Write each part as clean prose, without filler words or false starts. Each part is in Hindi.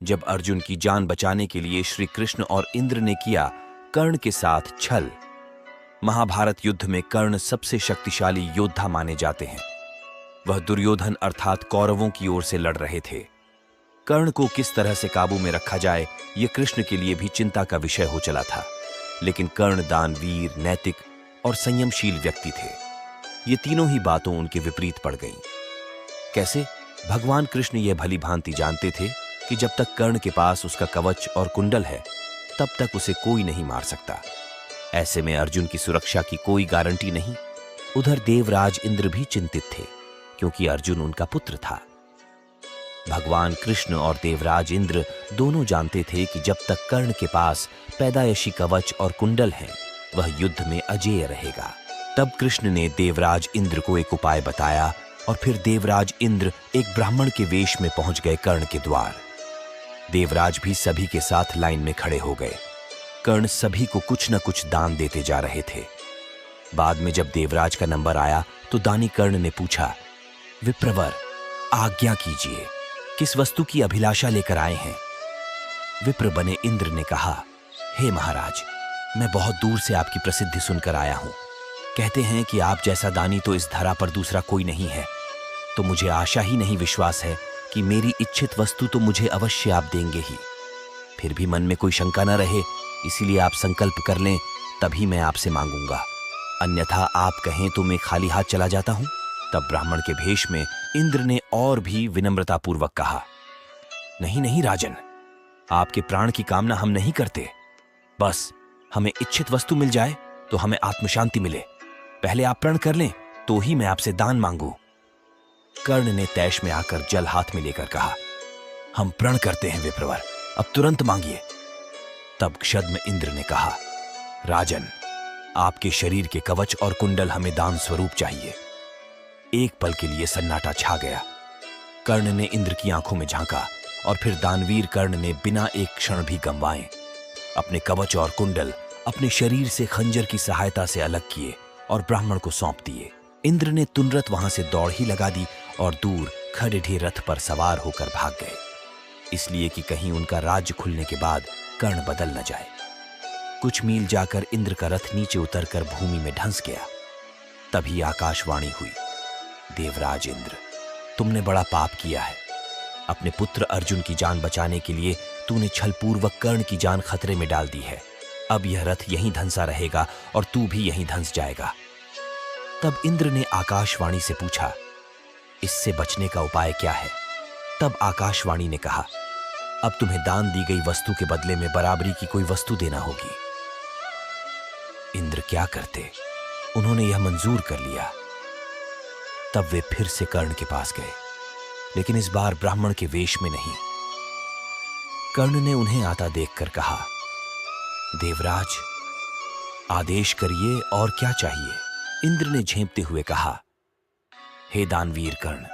जब अर्जुन की जान बचाने के लिए श्री कृष्ण और इंद्र ने किया कर्ण के साथ छल। महाभारत युद्ध में कर्ण सबसे शक्तिशाली योद्धा माने जाते हैं। वह दुर्योधन अर्थात कौरवों की ओर से लड़ रहे थे। कर्ण को किस तरह से काबू में रखा जाए, यह कृष्ण के लिए भी चिंता का विषय हो चला था। लेकिन कर्ण दानवीर, नैतिक और संयमशील व्यक्ति थे। ये तीनों ही बातों उनके विपरीत पड़ गईं। कैसे? भगवान कृष्ण यह भली भांति जानते थे कि जब तक कर्ण के पास उसका कवच और कुंडल है, तब तक उसे कोई नहीं मार सकता। ऐसे में अर्जुन की सुरक्षा की कोई गारंटी नहीं। उधर देवराज इंद्र भी चिंतित थे, क्योंकि अर्जुन उनका पुत्र था। भगवान कृष्ण और देवराज इंद्र दोनों जानते थे कि जब तक कर्ण के पास पैदायशी कवच और कुंडल है, वह युद्ध में अजेय रहेगा। तब कृष्ण ने देवराज इंद्र को एक उपाय बताया और फिर देवराज इंद्र एक ब्राह्मण के वेश में पहुंच गए कर्ण के द्वार। देवराज भी सभी के साथ लाइन में खड़े हो गए। कर्ण सभी को कुछ न कुछ दान देते जा रहे थे। बाद में जब देवराज का नंबर आया तो दानी कर्ण ने पूछा, विप्रवर, आज्ञा कीजिए, किस वस्तु की अभिलाषा लेकर आए हैं? विप्र बने इंद्र ने कहा, हे महाराज, मैं बहुत दूर से आपकी प्रसिद्धि सुनकर आया हूं। कहते हैं कि आप जैसा दानी तो इस धरा पर दूसरा कोई नहीं है। तो मुझे आशा ही नहीं विश्वास है कि मेरी इच्छित वस्तु तो मुझे अवश्य आप देंगे ही। फिर भी मन में कोई शंका न रहे, इसीलिए आप संकल्प कर लें, तभी मैं आपसे मांगूंगा। अन्यथा आप कहें तो मैं खाली हाथ चला जाता हूं। तब ब्राह्मण के भेष में इंद्र ने और भी विनम्रतापूर्वक कहा, नहीं नहीं राजन, आपके प्राण की कामना हम नहीं करते। बस हमें इच्छित वस्तु मिल जाए तो हमें आत्मशांति मिले। पहले आप प्रण कर लें तो ही मैं आपसे दान मांगू। कर्ण ने तैश में आकर जल हाथ में लेकर कहा, हम प्रण करते हैं विप्रवर, अब तुरंत मांगिए। तब क्षद्म इंद्र ने कहा, राजन, आपके शरीर के कवच और कुंडल हमें दान स्वरूप चाहिए। एक पल के लिए सन्नाटा छा गया। कर्ण ने इंद्र की आंखों में झांका और फिर दानवीर कर्ण ने बिना एक क्षण भी गंवाए अपने कवच और कुंडल अपने शरीर से खंजर की सहायता से अलग किए और ब्राह्मण को सौंप दिए। इंद्र ने तुरंत वहां से दौड़ ही लगा दी और दूर खड़े रथ पर सवार होकर भाग गए, इसलिए कि कहीं उनका राज्य खुलने के बाद कर्ण बदल न जाए। कुछ मील जाकर इंद्र का रथ नीचे उतरकर भूमि में ढंस गया। तभी आकाशवाणी हुई, देवराज इंद्र, तुमने बड़ा पाप किया है। अपने पुत्र अर्जुन की जान बचाने के लिए तूने छलपूर्वक कर्ण की जान खतरे में डाल दी है। अब यह रथ यहीं धंसा रहेगा और तू भी यहीं धंस जाएगा। तब इंद्र ने आकाशवाणी से पूछा, इससे बचने का उपाय क्या है? तब आकाशवाणी ने कहा, अब तुम्हें दान दी गई वस्तु के बदले में बराबरी की कोई वस्तु देना होगी। इंद्र क्या करते, उन्होंने यह मंजूर कर लिया। तब वे फिर से कर्ण के पास गए, लेकिन इस बार ब्राह्मण के वेश में नहीं। कर्ण ने उन्हें आता देखकर कहा, देवराज, आदेश करिए, और क्या चाहिए? इंद्र ने झेंपते हुए कहा, हे दानवीर कर्ण,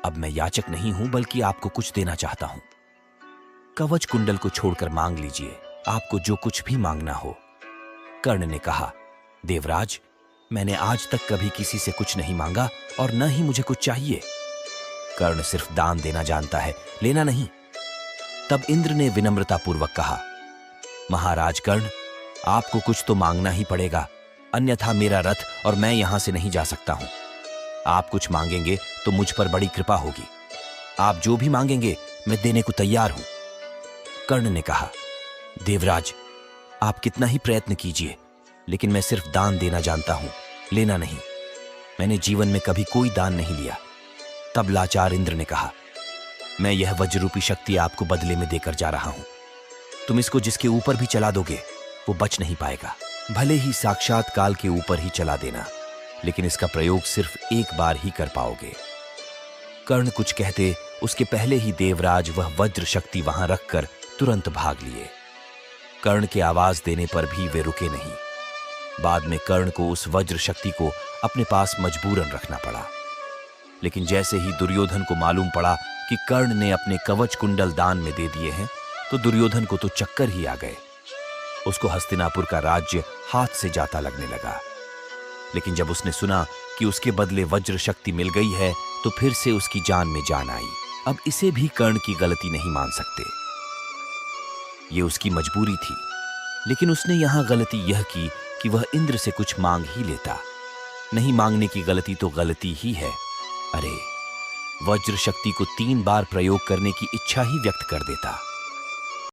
अब मैं याचक नहीं हूं, बल्कि आपको कुछ देना चाहता हूं। कवच कुंडल को छोड़कर मांग लीजिए, आपको जो कुछ भी मांगना हो। कर्ण ने कहा, देवराज, मैंने आज तक कभी किसी से कुछ नहीं मांगा और न ही मुझे कुछ चाहिए। कर्ण सिर्फ दान देना जानता है, लेना नहीं। तब इंद्र ने विनम्रतापूर्वक कहा, महाराज कर्ण, आपको कुछ तो मांगना ही पड़ेगा, अन्यथा मेरा रथ और मैं यहां से नहीं जा सकता हूं। आप कुछ मांगेंगे तो मुझ पर बड़ी कृपा होगी। आप जो भी मांगेंगे मैं देने को तैयार हूं। कर्ण ने कहा, देवराज, आप कितना ही प्रयत्न कीजिए, लेकिन मैं सिर्फ दान देना जानता हूं, लेना नहीं। मैंने जीवन में कभी कोई दान नहीं लिया। तब लाचार इंद्र ने कहा, मैं यह वज्ररूपी शक्ति आपको बदले में देकर जा रहा हूं। तुम इसको जिसके ऊपर भी चला दोगे वो बच नहीं पाएगा। भले ही साक्षात काल के ऊपर ही चला देना, लेकिन इसका प्रयोग सिर्फ एक बार ही कर पाओगे। कर्ण कुछ कहते उसके पहले ही देवराज वह वज्र शक्ति वहां रखकर तुरंत भाग लिए। कर्ण के आवाज देने पर भी वे रुके नहीं। बाद में कर्ण को उस वज्र शक्ति को अपने पास मजबूरन रखना पड़ा। लेकिन जैसे ही दुर्योधन को मालूम पड़ा कि कर्ण ने अपने कवच कुंडल दान में दे दिए हैं, तो दुर्योधन को तो चक्कर ही आ गए। उसको हस्तिनापुर का राज्य हाथ से जाता लगने लगा। लेकिन जब उसने सुना कि उसके बदले वज्र शक्ति मिल गई है, तो फिर से उसकी जान में जान आई। अब इसे भी कर्ण की गलती नहीं मान सकते। ये उसकी मजबूरी थी, लेकिन उसने यहां गलती यह की कि वह इंद्र से कुछ मांग ही लेता। नहीं मांगने की गलती तो गलती ही है। अरे, वज्र शक्ति को 3 बार प्रयोग करने की इच्छा ही व्यक्त कर देता।